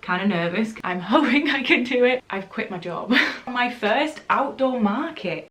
kind of nervous. I'm hoping I can do it. I've quit my job. My first outdoor market.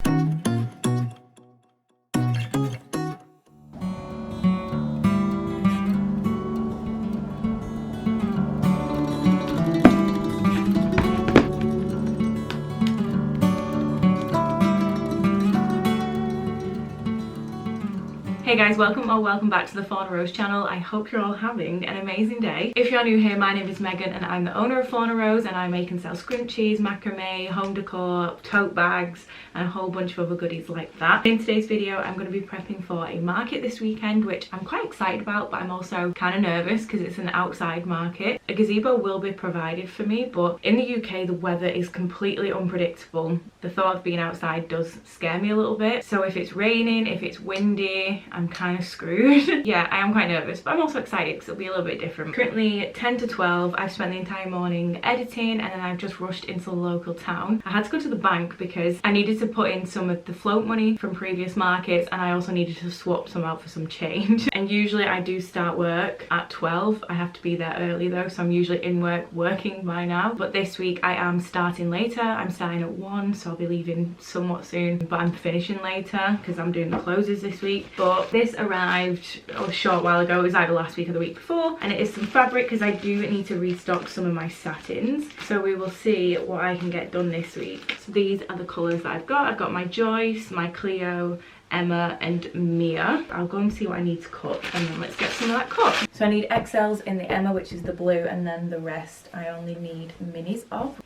Hey guys, welcome back to the Fauna channel. I hope you're all having an amazing day. If you're new here, my name is Megan and I'm the owner of Fauna, and I make and sell scrunchies, macrame, home decor, tote bags and a whole bunch of other goodies like that. In today's video, I'm going to be prepping for a market this weekend, which I'm quite excited about, but I'm also kind of nervous because it's an outside market. A gazebo will be provided for me, but in the UK, the weather is completely unpredictable. The thought of being outside does scare me a little bit. So if it's raining, if it's windy, I'm kind of screwed. Yeah, I am quite nervous, but I'm also excited because it'll be a little bit different. Currently 10 to 12, I've spent the entire morning editing and then I've just rushed into the local town. I had to go to the bank because I needed to put in some of the float money from previous markets and I also needed to swap some out for some change. And usually I do start work at 12. I have to be there early though, so I'm usually in work working by now. But this week I am starting later. I'm starting at 1, so I'll be leaving somewhat soon, but I'm finishing later because I'm doing the closes this week. But this arrived a short while ago. It was either last week or the week before, and it is some fabric because I do need to restock some of my satins, so we will see what I can get done this week. So these are the colours that I've got my Joyce, my Cleo, Emma and Mia. I'll go and see what I need to cut and then let's get some of that cut. So I need XLs in the Emma, which is the blue, and then the rest I only need minis of.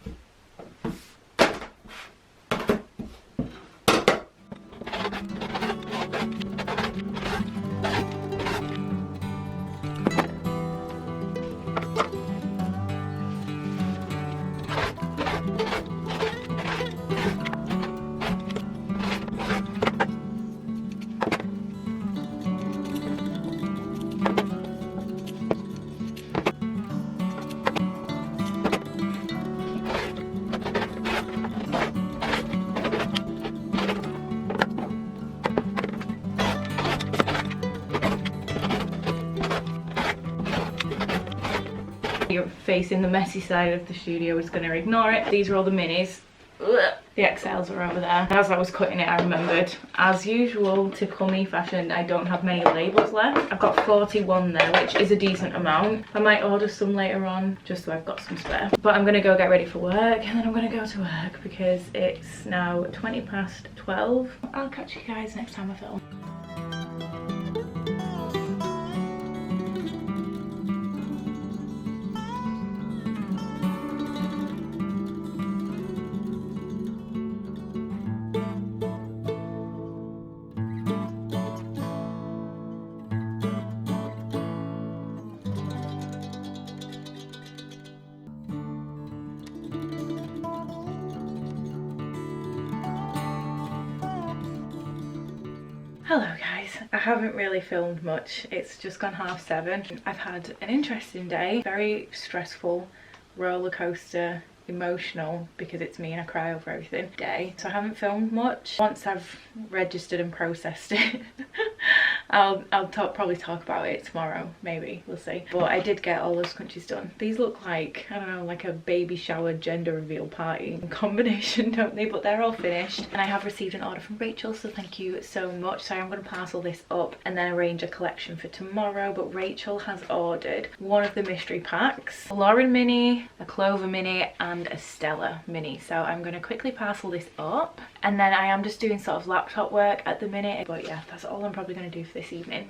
You're facing the messy side of the studio is going to ignore it. These are all the minis. Ugh. The XLs are over there. As I was cutting it, I remembered, as usual, typical me fashion, I don't have many labels left. I've got 41 there, which is a decent amount. I might order some later on, just so I've got some spare. But I'm going to go get ready for work, and then I'm going to go to work because it's now 20 past 12. I'll catch you guys next time I film. Hello guys, I haven't really filmed much. It's just gone 7:30. I've had an interesting day, very stressful, roller coaster, emotional because it's me and I cry over everything day. So I haven't filmed much. Once I've registered and processed it, I'll probably talk about it tomorrow, maybe, we'll see. But I did get all those scrunchies done. These look like, I don't know, like a baby shower gender reveal party combination, don't they? But they're all finished. And I have received an order from Rachel, so thank you so much. So I'm going to parcel this up and then arrange a collection for tomorrow. But Rachel has ordered one of the mystery packs, a Lauren mini, a Clover mini and a Stella mini. So I'm going to quickly parcel this up, and then I am just doing sort of laptop work at the minute. But yeah, that's all I'm probably going to do for this evening.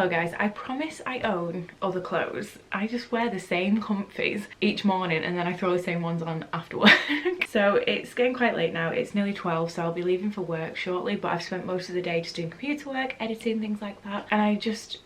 Hello guys, I promise I own other clothes. I just wear the same comfies each morning and then I throw the same ones on after work. So it's getting quite late now, it's nearly 12, so I'll be leaving for work shortly, but I've spent most of the day just doing computer work, editing, things like that, and I just...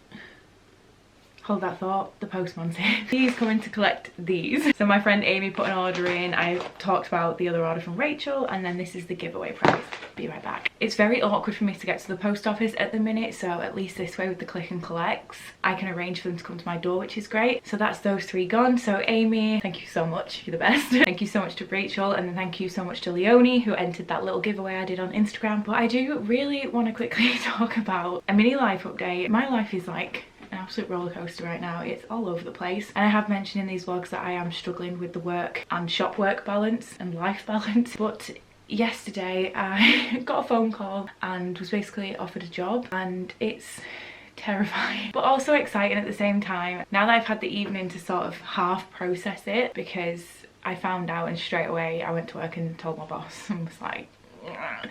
hold that thought, the postman's here. He's coming to collect these. So my friend Amy put an order in. I talked about the other order from Rachel, and then this is the giveaway prize. Be right back. It's very awkward for me to get to the post office at the minute, so at least this way with the click and collects, I can arrange for them to come to my door, which is great. So that's those three gone. So Amy, thank you so much, you're the best. Thank you so much to Rachel, and then thank you so much to Leonie, who entered that little giveaway I did on Instagram. But I do really want to quickly talk about a mini life update. My life is like an absolute roller coaster right now. It's all over the place, and I have mentioned in these vlogs that I am struggling with the work and shop work balance and life balance. But yesterday I got a phone call and was basically offered a job, and it's terrifying but also exciting at the same time. Now that I've had the evening to sort of half process it, because I found out and straight away I went to work and told my boss and was like,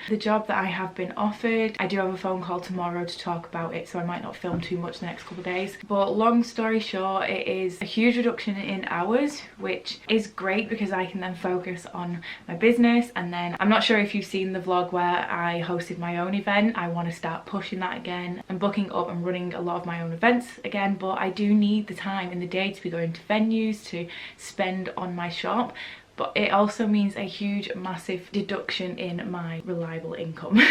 the job that I have been offered, I do have a phone call tomorrow to talk about it, so I might not film too much the next couple of days. But long story short, it is a huge reduction in hours, which is great because I can then focus on my business. And then I'm not sure if you've seen the vlog where I hosted my own event. I want to start pushing that again and booking up and running a lot of my own events again, but I do need the time in the day to be going to venues to spend on my shop. But it also means a huge, massive deduction in my reliable income.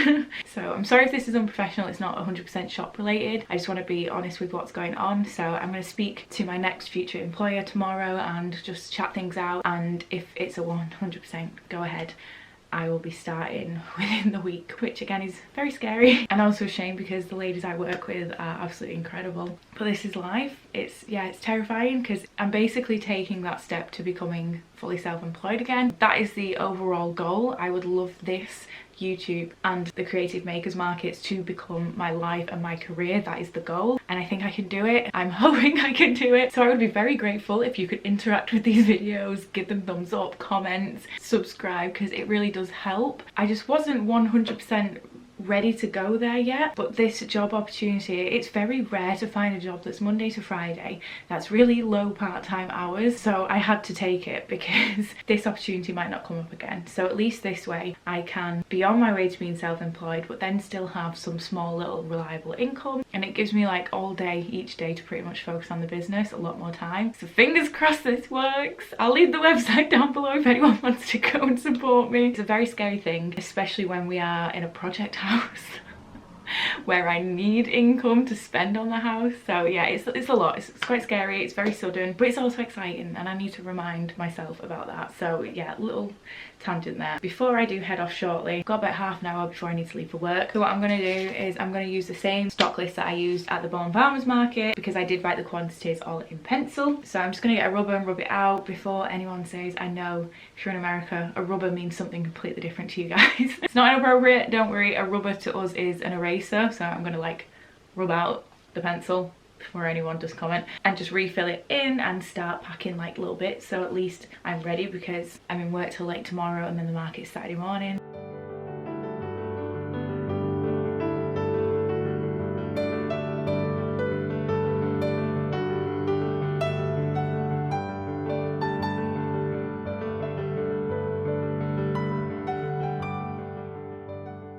So I'm sorry if this is unprofessional, it's not 100% shop related. I just want to be honest with what's going on. So I'm going to speak to my next future employer tomorrow and just chat things out. And if it's a 100% go ahead, I will be starting within the week, which again is very scary and also a shame because the ladies I work with are absolutely incredible. But this is life. It's terrifying because I'm basically taking that step to becoming fully self-employed again. That is the overall goal. I would love this, YouTube and the creative makers markets to become my life and my career. That is the goal, and I think I can do it. I'm hoping I can do it. So I would be very grateful if you could interact with these videos, give them thumbs up, comments, subscribe, because it really does help. I just wasn't 100% ready to go there yet, but this job opportunity, it's very rare to find a job that's Monday to Friday, that's really low part-time hours, so I had to take it because this opportunity might not come up again. So at least this way I can be on my way to being self-employed but then still have some small little reliable income, and it gives me like all day each day to pretty much focus on the business, a lot more time. So fingers crossed this works. I'll leave the website down below if anyone wants to go and support me. It's a very scary thing, especially when we are in a project house where I need income to spend on the house. So yeah, it's a lot. It's quite scary, it's very sudden, but it's also exciting, and I need to remind myself about that. So yeah, little tangent there. Before I do head off shortly, I've got about half an hour before I need to leave for work. So what I'm going to do is I'm going to use the same stock list that I used at the Bourne Farmers Market, because I did write the quantities all in pencil. So I'm just going to get a rubber and rub it out before anyone says, I know if you're in America, a rubber means something completely different to you guys. It's not inappropriate, don't worry. A rubber to us is an eraser, so I'm going to like rub out the pencil before anyone does comment and just refill it in and start packing like little bits, so at least I'm ready because I'm in work till late tomorrow and then the market's Saturday morning.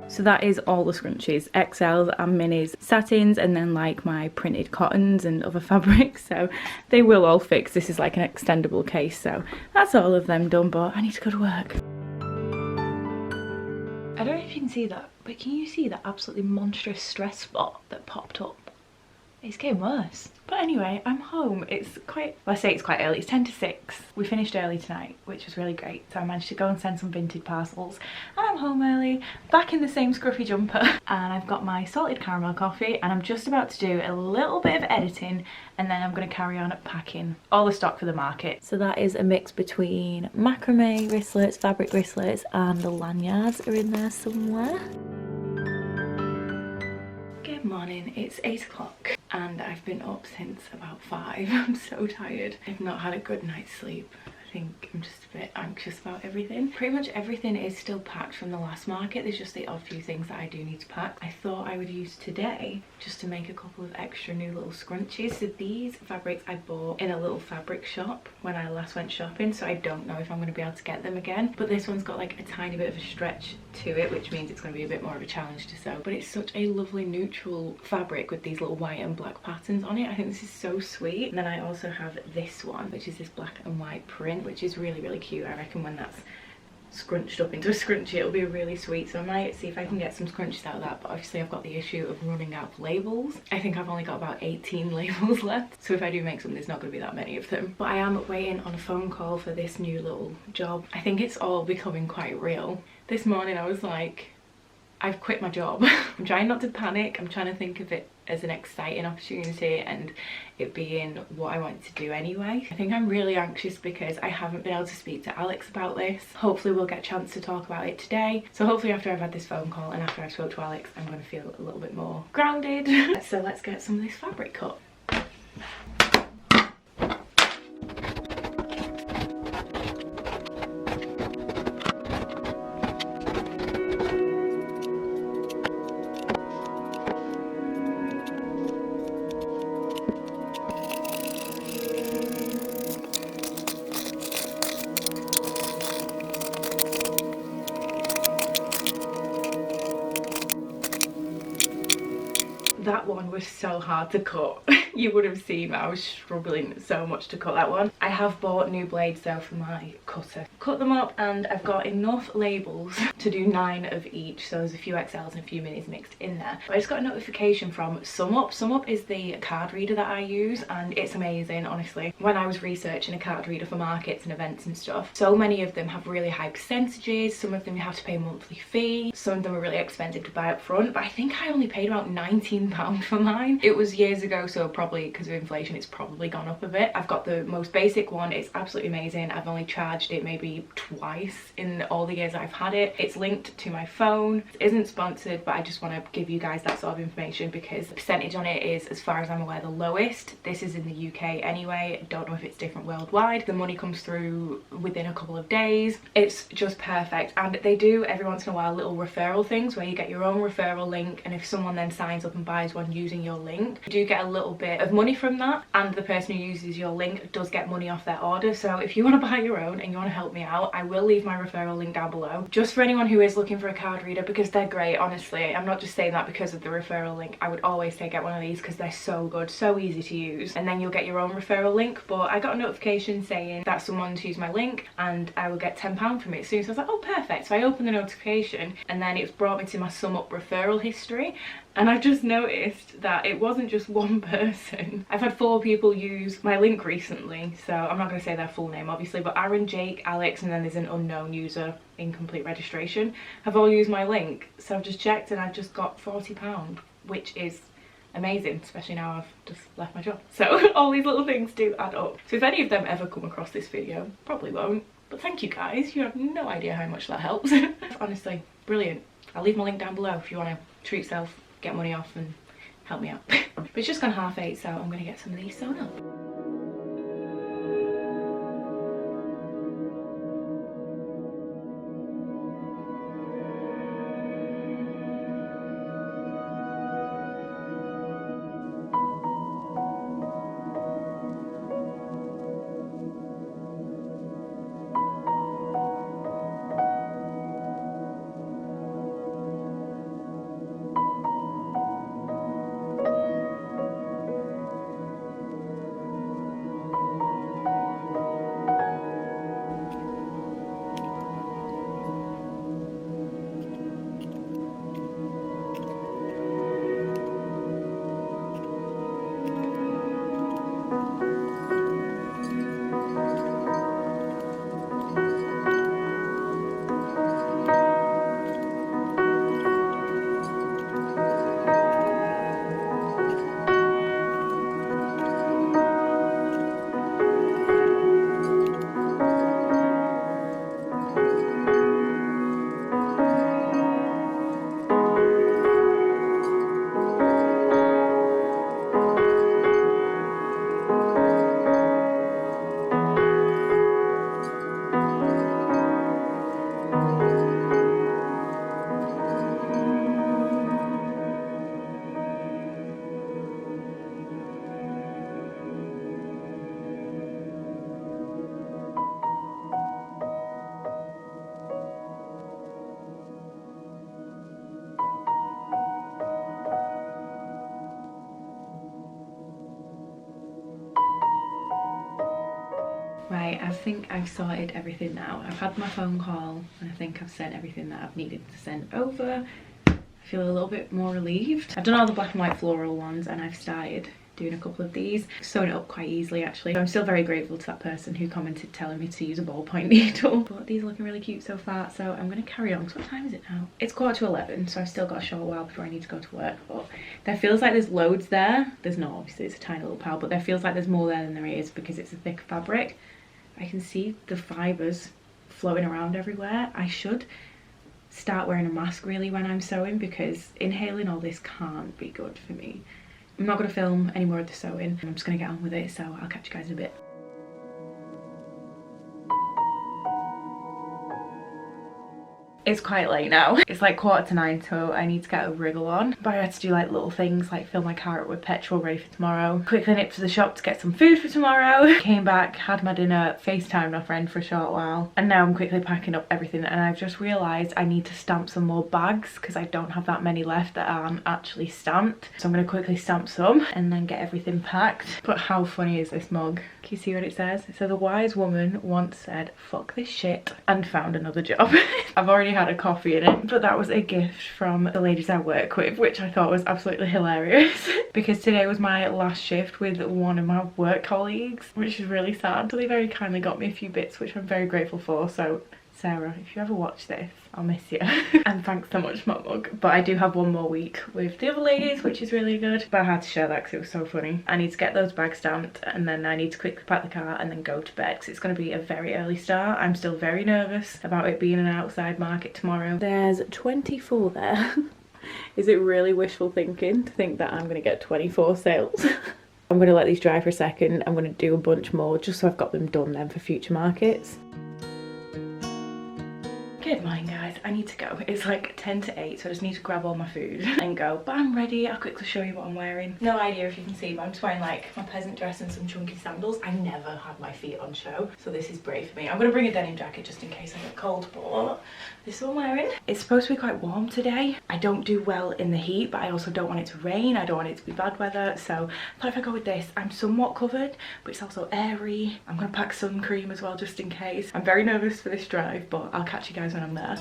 So that is all the scrunchies, XLs and minis, satins, and then like my printed cottons and other fabrics. So they will all fix. This is like an extendable case. So that's all of them done, but I need to go to work. I don't know if you can see that, but can you see that absolutely monstrous stress spot that popped up? It's getting worse. But anyway, I'm home. It's quite, well, I say it's quite early. It's 10 to 6. We finished early tonight, which was really great. So I managed to go and send some vintage parcels. And I'm home early, back in the same scruffy jumper. And I've got my salted caramel coffee, and I'm just about to do a little bit of editing, and then I'm going to carry on packing all the stock for the market. So that is a mix between macrame wristlets, fabric wristlets, and the lanyards are in there somewhere. Good morning, it's 8 o'clock and I've been up since about 5. I'm so tired. I've not had a good night's sleep. I think I'm just a bit anxious about everything. Pretty much everything is still packed from the last market. There's just the odd few things that I do need to pack. I thought I would use today just to make a couple of extra new little scrunchies. So these fabrics I bought in a little fabric shop when I last went shopping, so I don't know if I'm going to be able to get them again. But this one's got like a tiny bit of a stretch to it, which means it's going to be a bit more of a challenge to sew. But it's such a lovely neutral fabric with these little white and black patterns on it. I think this is so sweet. And then I also have this one, which is this black and white print, which is really, really cute. I reckon when that's scrunched up into a scrunchie it'll be really sweet, so I might see if I can get some scrunchies out of that. But obviously I've got the issue of running out of labels. I think I've only got about 18 labels left, so if I do make some there's not going to be that many of them. But I am waiting on a phone call for this new little job. I think it's all becoming quite real. This morning I was like, I've quit my job. I'm trying not to panic. I'm trying to think of it as an exciting opportunity and it being what I want to do anyway. I think I'm really anxious because I haven't been able to speak to Alex about this. Hopefully we'll get a chance to talk about it today. So hopefully after I've had this phone call and after I've spoke to Alex, I'm going to feel a little bit more grounded. So let's get some of this fabric cut. That one was so hard to cut. You would have seen I was struggling so much to cut that one. I have bought new blades though for my cutter. Cut them up and I've got enough labels to do 9 of each, so there's a few XLs and a few minis mixed in there. But I just got a notification from SumUp. SumUp is the card reader that I use and it's amazing, honestly. When I was researching a card reader for markets and events and stuff, so many of them have really high percentages. Some of them you have to pay a monthly fee. Some of them are really expensive to buy up front, but I think I only paid about £19 for mine. It was years ago, so probably because of inflation it's probably gone up a bit. I've got the most basic one. It's absolutely amazing. I've only charged it maybe twice in all the years I've had it. It's linked to my phone. It isn't sponsored, but I just want to give you guys that sort of information because the percentage on it is, as far as I'm aware, the lowest. This is in the UK anyway. Don't know if it's different worldwide. The money comes through within a couple of days. It's just perfect, and they do every once in a while little referral things where you get your own referral link, and if someone then signs up and buys one using your link, you do get a little bit of money from that, and the person who uses your link does get money off their order. So if you want to buy your own and you want to help me out, I will leave my referral link down below, just for anyone who is looking for a card reader, because they're great. Honestly, I'm not just saying that because of the referral link. I would always say get one of these because they're so good, so easy to use, and then you'll get your own referral link. But I got a notification saying that someone's used my link and I will get £10 from it soon, so I was like, oh perfect. So I opened the notification and then it's brought me to my SumUp referral history, and I've just noticed that it wasn't just one person. I've had 4 people use my link recently, so I'm not going to say their full name obviously, but Aaron, Jake, Alex, and then there's an unknown user, incomplete registration, have all used my link. So I've just checked and I've just got £40, which is amazing, especially now I've just left my job. So all these little things do add up. So if any of them ever come across this video, probably won't, but thank you guys. You have no idea how much that helps. Honestly, brilliant. I'll leave my link down below if you want to treat yourself, get money off and help me out. But it's just gone 8:30, so I'm going to get some of these sewn up. Right, I think I've sorted everything now. I've had my phone call and I think I've sent everything that I've needed to send over. I feel a little bit more relieved. I've done all the black and white floral ones and I've started doing a couple of these. Sewn it up quite easily actually. So I'm still very grateful to that person who commented telling me to use a ballpoint needle. But these are looking really cute so far, so I'm going to carry on. So what time is it now? It's 11:15, so I've still got a short while before I need to go to work. But there feels like there's loads there. There's not, obviously, it's a tiny little pile, but there feels like there's more there than there is because it's a thick fabric. I can see the fibres floating around everywhere. I should start wearing a mask really when I'm sewing because inhaling all this can't be good for me. I'm not going to film any more of the sewing. I'm just going to get on with it, so I'll catch you guys in a bit. It's quite late now. It's like 9:15, so I need to get a wriggle on. But I had to do like little things like fill my car up with petrol ready for tomorrow. Quickly nipped to the shop to get some food for tomorrow. Came back, had my dinner, FaceTimed my friend for a short while. And now I'm quickly packing up everything and I've just realised I need to stamp some more bags because I don't have that many left that aren't actually stamped. So I'm going to quickly stamp some and then get everything packed. But how funny is this mug? Can you see what it says? It says, "A wise woman once said, fuck this shit and found another job." I've already had a coffee in it, but that was a gift from the ladies I work with, which I thought was absolutely hilarious because today was my last shift with one of my work colleagues, which is really sad. So they very kindly got me a few bits, which I'm very grateful for. So Sarah, if you ever watch this, I'll miss you. And thanks so much, my mug. But I do have one more week with the other ladies, which is really good. But I had to share that because it was so funny. I need to get those bags stamped and then I need to quickly pack the car and then go to bed because it's going to be a very early start. I'm still very nervous about it being an outside market tomorrow. There's 24 there. Is it really wishful thinking to think that I'm going to get 24 sales? I'm going to let these dry for a second. I'm going to do a bunch more just so I've got them done then for future markets. Good morning guys, I need to go. It's like 10 to 8, so I just need to grab all my food and go. But I'm ready. I'll quickly show you what I'm wearing. No idea if you can see, but I'm just wearing like my peasant dress and some chunky sandals. I never have my feet on show, so this is brave for me. I'm gonna bring a denim jacket just in case I get cold, but this is what I'm wearing. It's supposed to be quite warm today. I don't do well in the heat, but I also don't want it to rain. I don't want it to be bad weather, so I thought if I go with this, I'm somewhat covered, but it's also airy. I'm gonna pack sun cream as well just in case. I'm very nervous for this drive, but I'll catch you guys when I'm there.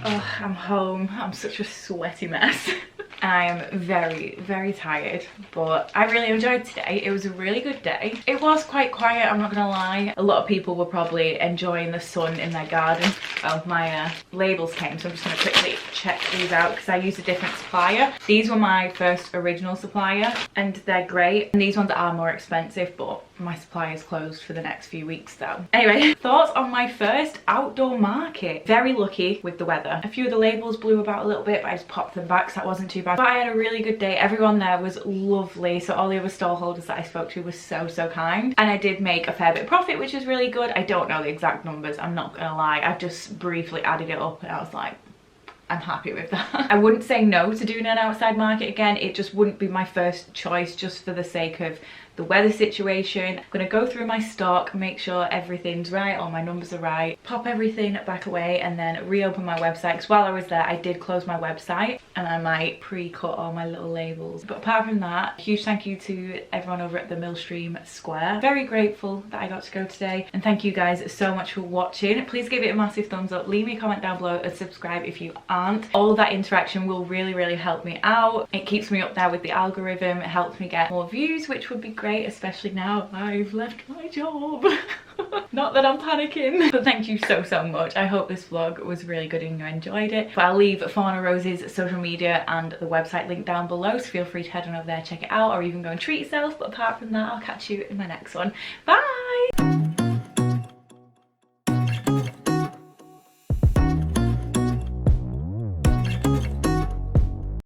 Oh, I'm home. I'm such a sweaty mess. I am very, very tired, but I really enjoyed today. It was a really good day. It was quite quiet, I'm not gonna lie. A lot of people were probably enjoying the sun in their garden. Oh, my labels came, so I'm just gonna quickly check these out because I used a different supplier. These were my first original supplier and they're great. And these ones are more expensive, but My supply is closed for the next few weeks though. Anyway, thoughts on my first outdoor market. Very lucky with the weather. A few of the labels blew about a little bit, but I just popped them back, so that wasn't too bad. But I had a really good day. Everyone there was lovely. So all the other stall holders that I spoke to were so kind. And I did make a fair bit of profit, which is really good. I don't know the exact numbers, I'm not gonna lie. I've just briefly added it up and I was like, I'm happy with that. I wouldn't say no to doing an outside market again. It just wouldn't be my first choice, just for the sake of the weather situation. I'm gonna go through my stock, make sure everything's right, all my numbers are right, pop everything back away, and then reopen my website. Because while I was there, I did close my website, and I might pre-cut all my little labels. But apart from that, huge thank you to everyone over at the Millstream Square. Very grateful that I got to go today, and thank you guys so much for watching. Please give it a massive thumbs up, leave me a comment down below, and subscribe if you aren't. All of that interaction will really help me out. It keeps me up there with the algorithm, it helps me get more views, which would be great, especially now I've left my job. Not that I'm panicking. But thank you so much. I hope this vlog was really good and you enjoyed it. But I'll leave Fauna Rose's social media and the website link down below, so feel free to head on over there, check it out, or even go and treat yourself. But apart from that, I'll catch you in my next one. Bye!